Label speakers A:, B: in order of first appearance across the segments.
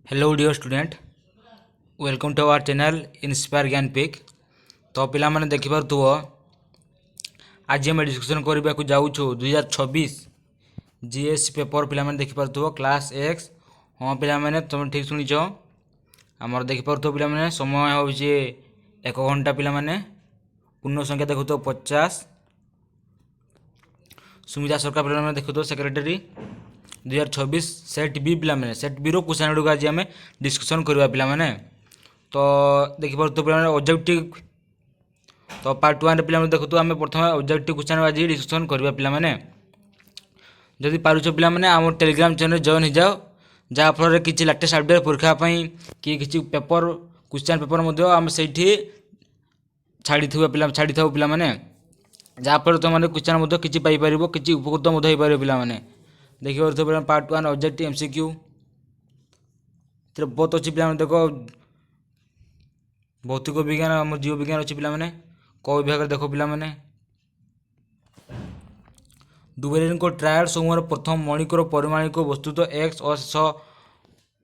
A: Hello dear student, welcome to our channel inspire Gyan पिक। तो पिला माने देखि पारुथुव आज हम डिस्कशन करबा को जाउछु 2026 जीएस पेपर पिला माने देखि पारुथुव क्लास एक्स। हाँ पिला माने तुम ठीक सुनिछ। हमर देखि पारुथुव पिला माने समय होउछि 1 घंटा। पिला माने पूर्ण संख्या देखुथुव 50। सुमिता सरकार पिला माने देखुथुव सेक्रेटरी 2026 सेट बी। पिला माने सेट बी रो क्वेश्चन गुड आज आम डिस्कसन करबा पिला माने। तो देखि पारुथुव पिला माने ऑब्जेक्टिव। तो पार्ट 1 रे पिला माने देखुथुव आम प्रथम ऑब्जेक्टिव क्वेश्चन आज डिस्कसन करबा पिला माने। जदि पारुछ पिला माने आम टेलीग्राम चैनल जॉइन हो जाओ, जहाँ फल किसी लेटेस्ट अपडेट परीक्षा कि किसी पेपर क्वेश्चन पेपर मध्य आम सेठी छाड़ी था पिला माने, जहाँ फल तुम मैंने क्वेश्चन मध्य किसी पाई परिबो, किसी उपकृत मध्य हो पारिबो पिला माने। देखि पारुथुव पार्ट 1 ऑब्जेक्टिव एमसीक्यू बहुत अच्छी पिला माने। देखो भौतिक विज्ञान आम जीव विज्ञान अच्छी पिला माने। क विभाग देखो पिला माने डुबेलिन ट्रायल समूह प्रथम मौलिक परिमाणिक वस्तु तो एक्स और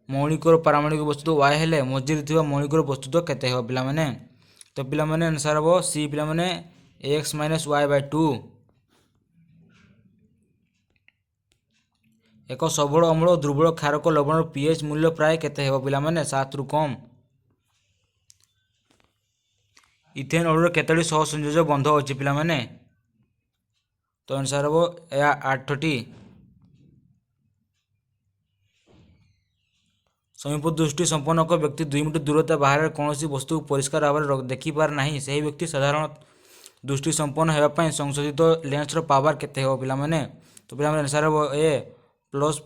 A: मौलिक पारमाणिक वस्तु तो वाई हेले मझिरे थिबा मौलिक वस्तु तो केते हो पिला माने। तो पिला माने आंसर हो सी पिला माने एक्स माइनस वाई बाय 2। एक सबल अम्ल और दुर्बल क्षारक लवण पीएच मूल्य प्राय केते हो पिला माने 7 रु कम। इथेन अणुर केतोटी सहसंयोजक बंध अच्छी पिला माने। तो आंसर हो 8टी। समीप दृष्टि संपन्न एक व्यक्ति 2 मीटर दूरता बाहर कौन वस्तु परिष्कार भाव देखिपार ना से व्यक्ति साधारण दृष्टि संपन्न होगापी संशोधित लेंसर पावर केते हो पिला माने। तो पिला माने आंसर हो ए प्लस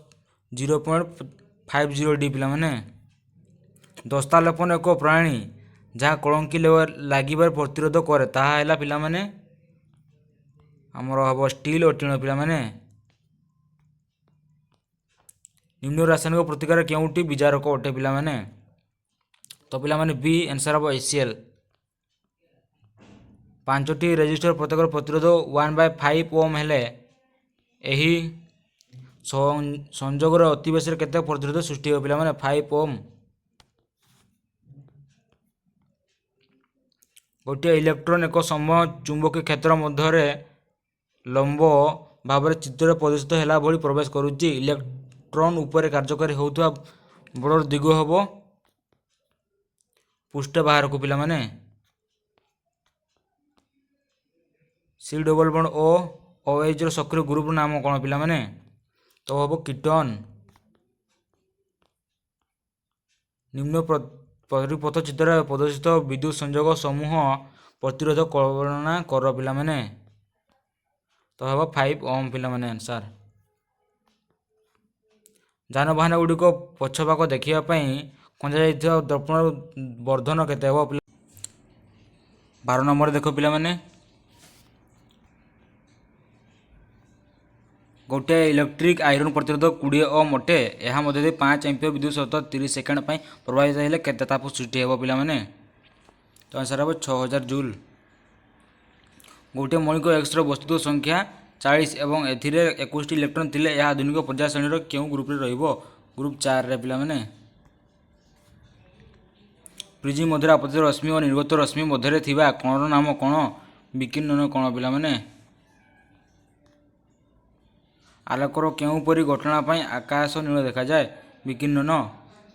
A: 0.50 डी पिला माने। दस्तालेपन एक प्राणी जहाँ कलंकी लगे प्रतिरोध करे ताहा हैला पिला माने हमर हम स्टील और टीण पिला माने। निम्न रासायनिक प्रतिकार केउटी विजारक अटे पिला माने। तो पिला माने बी आंसर हम एसीएल। 5टी रेजिस्टर प्रत्येक प्रतिरोध 1/5 ओम हेले एही संजोगर अतिवेश केते प्रतिरोध सृष्टि हो पिला माने 5 ओम। गोटे इलेक्ट्रॉन एक समय चुंबकीय क्षेत्र मध्य लंब भाव चित्र प्रदर्शित है भली प्रवेश करुच्ची। इलेक्ट्रॉन उपर कार्यकारी होता बड़ दिग हम पृष्ठ बाहर को पिला माने। C double bond O OH सक्रिय ग्रुप नाम कौन पिला माने। तो हम कीटन। निम्न परिपथ चित्र प्रदर्शित विद्युत संयोग समूह प्रतिरोध गणना कर पिला माने। तो हम 5 ओम पिला माने आंसर। जानवाहन गुड़िक पछपाक देखापी खंजा दर्पण वर्धन केते हो पिला। 12 नंबर देख पिला माने गोटे इलेक्ट्रिक आयरन प्रतिरोध 20 ओम अटे। यह मध्य 5 एम्पियर विद्युत सतत 30 सेकेंड प्रभावित हेले केते ताप सृष्टि हो पिला माने। तो आंसर हम 6000 जूल। गोटे मौलिक एक्स वस्तु संख्या 40 एवं एथिरे 21 इलेक्ट्रॉन थिले यह आधुनिक पर्याय श्रेणी केउ ग्रुप रे रहिबो। ग्रुप 4 रे पिला माने। प्रिज्म मध्य आपतित रश्मि और निर्गत रश्मि मध्य थिबा कणर नाम कौन विकिरण कण पिला माने। आलोकर केउपरी घटना आकाश नील देखा जाए विकिरण।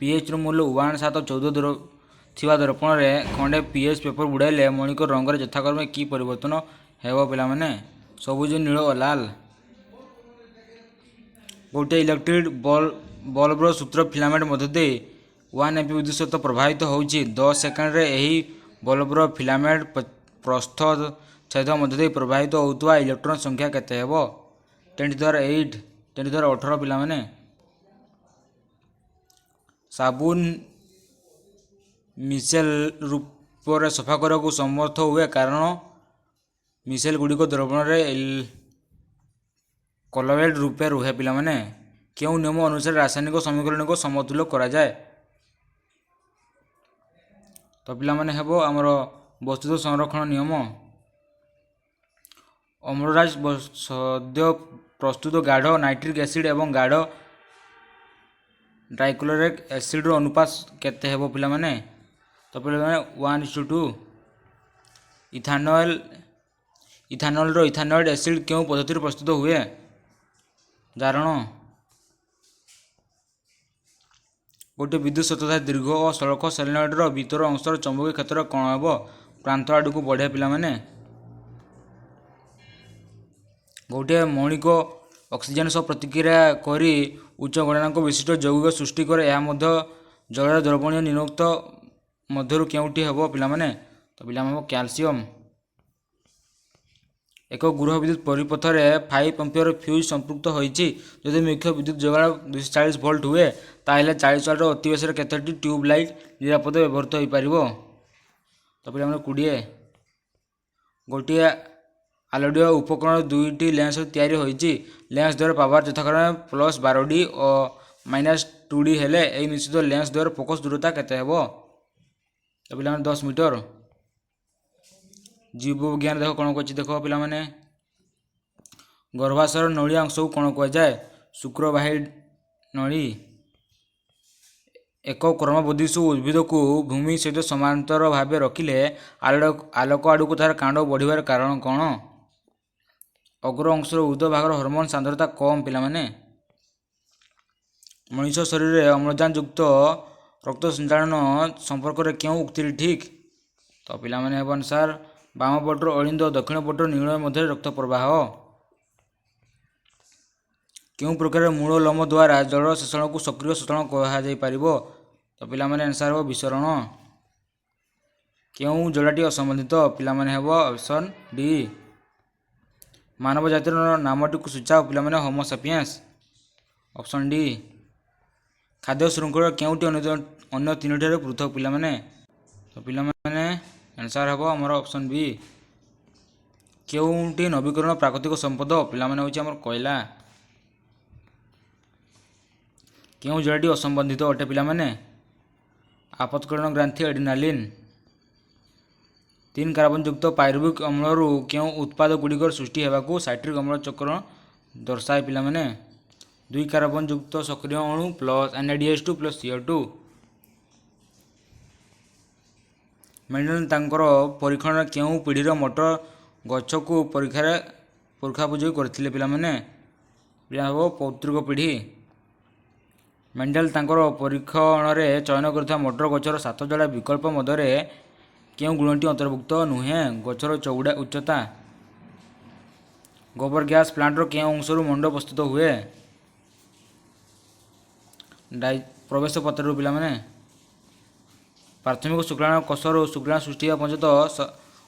A: पीएच मूल्य 1714 थिबा दर्पण रे खंडे पीएच पेपर बुड़ाइले मणिक रंग यथाक्रमे कि परिवर्तन हेबो पिला माने सबुज नील और लाल। गोटे इलेक्ट्रिक बल्बर सूत्र फिलामेंट मध्य 1 एम्पियर विद्युत सहित प्रभावित होउछि। 10 सेकेंड रे एही बल्बर फिलामेंट प्रस्थ छेद मध्य प्रभावित होउतवा इलेक्ट्रॉन संख्या केते हेबो 10⁸ 10⁸18 पिला माने। साबुन मिसेल रूप से सफा करने को समर्थ हुए कारण मिसेल गुड़िक द्रवण में कलवेड रूपे रुहे पिला माने। क्यों नियम अनुसार रासायनिक समीकरण को समतुल्य करा जाए। तो पिला माने हेबो हमर वस्तु संरक्षण नियम। अम्लराज सद्य प्रस्तुत गाढ़ नाइट्रिक एसिड एवं गाढ़ ଡ୍ରାଇକ୍ଲୋରିକ୍ ଏସିଡ଼ର ଅନୁପାତ କେତେ ହେବ ପିଲାମାନେ? ତ ପିଲାମାନେ 1:2। ଇଥାନଲର ଇଥାନଏଡ୍ ଏସିଡ୍ କେଉଁ ପଦ୍ଧତିରେ ପ୍ରସ୍ତୁତ ହୁଏ? ଜାରଣ। ଗୋଟିଏ ବିଦ୍ୟୁତ୍ ସ୍ରୋତ ଥାଏ ଦୀର୍ଘ ଓ ସଳଖ ସୋଲେନଏଡ୍ର ଭିତର ଅଂଶର ଚୌମ୍ବକୀୟ କ୍ଷେତ୍ର କ'ଣ ହେବ? ପ୍ରାନ୍ତ ଆଡ଼କୁ ବଢ଼େ ପିଲାମାନେ। ଗୋଟିଏ ମୌଳିକ ଅକ୍ସିଜେନ୍ ସହ ପ୍ରତିକ୍ରିୟା କରି ଉଚ୍ଚ ଗୁଣାଙ୍କ ବିଶିଷ୍ଟ ଯୌଗିକ ସୃଷ୍ଟି କରେ। ଏହା ମଧ୍ୟ ଜଳର ଦ୍ରବଣୀୟ ନିମ୍ନୋକ୍ତ ମଧ୍ୟରୁ କେଉଁଟି ହେବ ପିଲାମାନେ? ତ ପିଲାମାନେ ହେବ କ୍ୟାଲସିୟମ୍। ଏକ ଗୃହ ବିଦ୍ୟୁତ୍ ପରିପଥରେ 5 ଆମ୍ପିୟର ଫ୍ୟୁଜ୍ ସମ୍ପୃକ୍ତ ହୋଇଛି। ଯଦି ମୁଖ୍ୟ ବିଦ୍ୟୁତ୍ ଯୋଗାଣ 240 ଭୋଲ୍ଟ ହୁଏ, ତାହେଲେ 40 ୱାଟ୍ର ଅତିବେଶୀରେ କେତୋଟି ଟ୍ୟୁବ୍ ଲାଇଟ୍ ନିରାପଦ ବ୍ୟବହୃତ ହୋଇପାରିବ? ତ ପିଲାମାନେ 20। ଗୋଟିଏ ଆଲୋଡିଓ ଉପକରଣ 2ଟି ଲେନ୍ସରୁ ତିଆରି ହୋଇଛି। ଲେନ୍ସ ଦ୍ୱୟର ପାୱାର ଯଥାକ୍ରମେ +12D ଓ -2D ହେଲେ ଏହି ମିଶ୍ରିତ ଲେନ୍ସ ଦ୍ୱୟର ଫୋକସ୍ ଦୂରତା କେତେ ହେବ? ତ ପିଲାମାନେ 10 ମିଟର। ଜୀବବିଜ୍ଞାନ ଦେଖ କ'ଣ କହିଛି ଦେଖ ପିଲାମାନେ। ଗର୍ଭାଶୟର ନଳିଆ ଅଂଶକୁ କ'ଣ କୁହାଯାଏ? ଶୁକ୍ରବାହୀ ନଳୀ। ଏକ କ୍ରମବର୍ଦ୍ଧିଷ୍ଣୁ ଉଦ୍ଭିଦକୁ ଭୂମି ସହିତ ସମାନ୍ତର ଭାବେ ରଖିଲେ ଆଲୋକ ଆଡ଼କୁ ତାହାର କାଣ୍ଡ ବଢ଼ିବାର କାରଣ କ'ଣ? ଅଗ୍ର ଅଂଶର ଉର୍ଦ୍ଧ୍ୱ ଭାଗର ହରମୋନ୍ ସାନ୍ଦ୍ରତା କମ୍ ପିଲାମାନେ। ମଣିଷ ଶରୀରରେ ଅମ୍ଳଜାନ ଯୁକ୍ତ ରକ୍ତ ସଞ୍ଚାଳନ ସମ୍ପର୍କରେ କେଉଁ ଉକ୍ତିଟି ଠିକ୍? ତ ପିଲାମାନେ ହେବ ଆନ୍ସାର୍ ବାମ ପଟର ଅଳିନ୍ଦ ଓ ଦକ୍ଷିଣ ପଟର ନିଳୟ ମଧ୍ୟରେ ରକ୍ତ ପ୍ରବାହ। କେଉଁ ପ୍ରକାର ମୂଳ ଲୋମ ଦ୍ୱାରା ଜଳର ଶୋଷଣକୁ ସକ୍ରିୟ ଶୋଷଣ କୁହାଯାଇପାରିବ? ତ ପିଲାମାନେ ଆନ୍ସାର୍ ହେବ ବିସରଣ। କେଉଁ ଯୋଡ଼ାଟି ଅସମ୍ବନ୍ଧିତ? ପିଲାମାନେ ହେବ ଅପସନ୍ ଡି। ମାନବ ଜାତିର ନାମଟିକୁ ସୂଚାଅ ପିଲାମାନେ ହୋମୋ ସାପିଏନ୍ସ। Option D. ଖାଦ୍ୟ ଶୃଙ୍ଖଳର କେଉଁଟି ଅନ୍ୟ ତିନିଠାରୁ ପୃଥକ ପିଲାମାନେ? ତ ପିଲାମାନେ ଆନ୍ସାର୍ ହେବ ଆମର ଅପସନ୍ ବି। କେଉଁଟି ନବୀକରଣ ପ୍ରାକୃତିକ ସମ୍ପଦ? ପିଲାମାନେ ହେଉଛି ଆମର କୋଇଲା। କେଉଁ ଯୋଡ଼ାଟି ଅସମ୍ବନ୍ଧିତ ଅଟେ ପିଲାମାନେ? ଆପତ୍କରଣ ଗ୍ରାନ୍ଥି ଏଡ୍ରିନାଲିନ୍। 3 କାର୍ବନ ଯୁକ୍ତ ପାଇରୁଭିକ୍ ଅମ୍ଳରୁ କେଉଁ ଉତ୍ପାଦ ଗୁଡ଼ିକର ସୃଷ୍ଟି ହେବାକୁ ସାଇଟ୍ରିକ୍ ଅମ୍ଳ ଚକ୍ର ଦର୍ଶାଏ ପିଲାମାନେ? 2 କାର୍ବନ ଯୁକ୍ତ ସକ୍ରିୟ ଅଣୁ NADH2 + CO2। ମେଣ୍ଡେଲ ତାଙ୍କର ପରୀକ୍ଷଣରେ କେଉଁ ପିଢ଼ିର ମଟର ଗଛକୁ ପରୀକ୍ଷାପଯୋଗୀ କରିଥିଲେ ପିଲାମାନେ? ପିଲା ହେବ ପୌତ୍ରିକ ପିଢ଼ି। ମେଣ୍ଡେଲ ତାଙ୍କର ପରୀକ୍ଷଣରେ ଚୟନ କରିଥିବା ମଟର ଗଛର 7 ଯୋଡ଼ା ବିକଳ୍ପ ମଧ୍ୟରେ କେଉଁ ଗୁଣଟି ଅନ୍ତର୍ଭୁକ୍ତ ନୁହେଁ? ଗଛର ଚଉଡ଼ା ଉଚ୍ଚତା। ଗୋବର ଗ୍ୟାସ୍ ପ୍ଲାଣ୍ଟର କେଉଁ ଅଂଶରୁ ମଣ୍ଡ ପ୍ରସ୍ତୁତ ହୁଏ? ପ୍ରବେଶ ପତ୍ରରୁ ପିଲାମାନେ। ପ୍ରାଥମିକ ଶୁକ୍ରାଣୁ କୋଷରୁ ଶୁକ୍ରାଣୁ ସୃଷ୍ଟି ହେବା ପର୍ଯ୍ୟନ୍ତ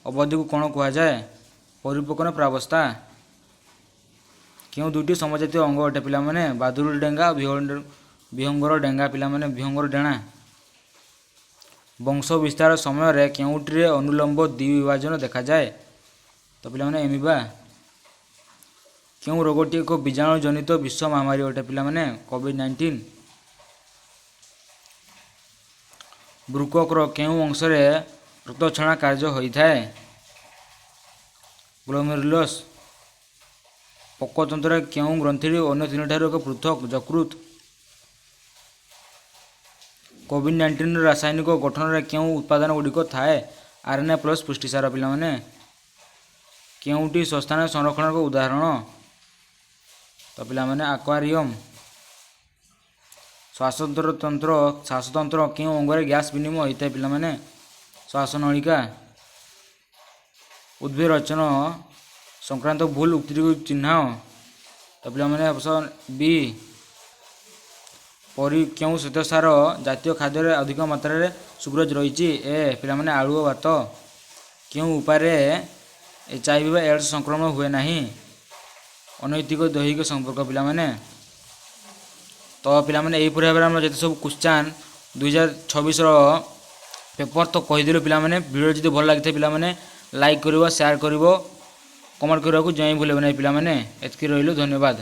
A: ଅବଧିକୁ କ'ଣ କୁହାଯାଏ? ପରିପକ୍ୱନ ପ୍ରାବସ୍ଥା। କେଉଁ ଦୁଇଟି ସମଜାତୀୟ ଅଙ୍ଗ ଅଟେ ପିଲାମାନେ? ବାଦୁଡ଼ି ଡେଙ୍ଗା ଓ ବିହଙ୍ଗର ଡେଙ୍ଗା ପିଲାମାନେ। ବିହଙ୍ଗର ଡେଣା। ବଂଶ ବିସ୍ତାର ସମୟରେ କେଉଁଟିରେ ଅନୁଲମ୍ବ ଦ୍ୱିବିଭାଜନ ଦେଖାଯାଏ? ତ ପିଲାମାନେ ଏମିବା। କେଉଁ ରୋଗଟି ଏକ ବୀଜାଣୁ ଜନିତ ବିଶ୍ୱ ମହାମାରୀ ଅଟେ ପିଲାମାନେ? କୋଭିଡ୍-19। ବୃକକର କେଉଁ ଅଂଶରେ ରକ୍ତଛଣା କାର୍ଯ୍ୟ ହୋଇଥାଏ? ଗ୍ଲୋମେରୁଲସ୍। ପୋକତନ୍ତ୍ରରେ କେଉଁ ଗ୍ରନ୍ଥିଟି ଅନ୍ୟ ତିନିଠାରୁ ଏକ ପୃଥକ? ଯକୃତ। କୋଭିଡ୍-19ର ରାସାୟନିକ ଗଠନରେ କେଉଁ ଉପାଦାନ ଗୁଡ଼ିକ ଥାଏ? RNA+ ପୁଷ୍ଟିସାର ପିଲାମାନେ। କେଉଁଟି ସ୍ୱସ୍ଥାନ ସଂରକ୍ଷଣର ଉଦାହରଣ? ତ ପିଲାମାନେ ଆକ୍ୱାରିୟମ୍। ଶ୍ୱାସତନ୍ତ୍ର କେଉଁ ଅଙ୍ଗରେ ଗ୍ୟାସ୍ ବିନିମୟ ହୋଇଥାଏ ପିଲାମାନେ? ଶ୍ୱାସନଳିକା। ଉଦ୍ଭିଦ ରଚନ ସଂକ୍ରାନ୍ତ ଭୁଲ ଉକ୍ତିଟିକୁ ଚିହ୍ନାଅ। ତ ପିଲାମାନେ ଅପସନ୍ ବି। କେଉଁ ଶ୍ୱେତସାର ଜାତୀୟ ଖାଦ୍ୟରେ ଅଧିକ ମାତ୍ରାରେ ସୁକ୍ରୋଜ୍ ରହିଛି? ଏ ପିଲାମାନେ ଆଳୁ ଓ ଭାତ। କେଉଁ ଉପାୟରେ HIV ବା ଏଡ୍ସ ସଂକ୍ରମଣ ହୁଏ ନାହିଁ? ଅନୈତିକ ଦୈହିକ ସମ୍ପର୍କ ପିଲାମାନେ। ତ ପିଲାମାନେ ଏହିପରି ଭାବରେ ଆମର ଯେତେ ସବୁ କ୍ୱେଶ୍ଚନ୍ 2026ର ପେପର୍ ତ କହିଦେଲୁ ପିଲାମାନେ। ଭିଡ଼ିଓ ଯଦି ଭଲ ଲାଗିଥାଏ ପିଲାମାନେ ଲାଇକ୍ କରିବ, ସେୟାର କରିବ, କମେଣ୍ଟ କରିବାକୁ ଜମା ଭୁଲିବ ନାହିଁ ପିଲାମାନେ। ଏତିକି ରହିଲୁ, ଧନ୍ୟବାଦ।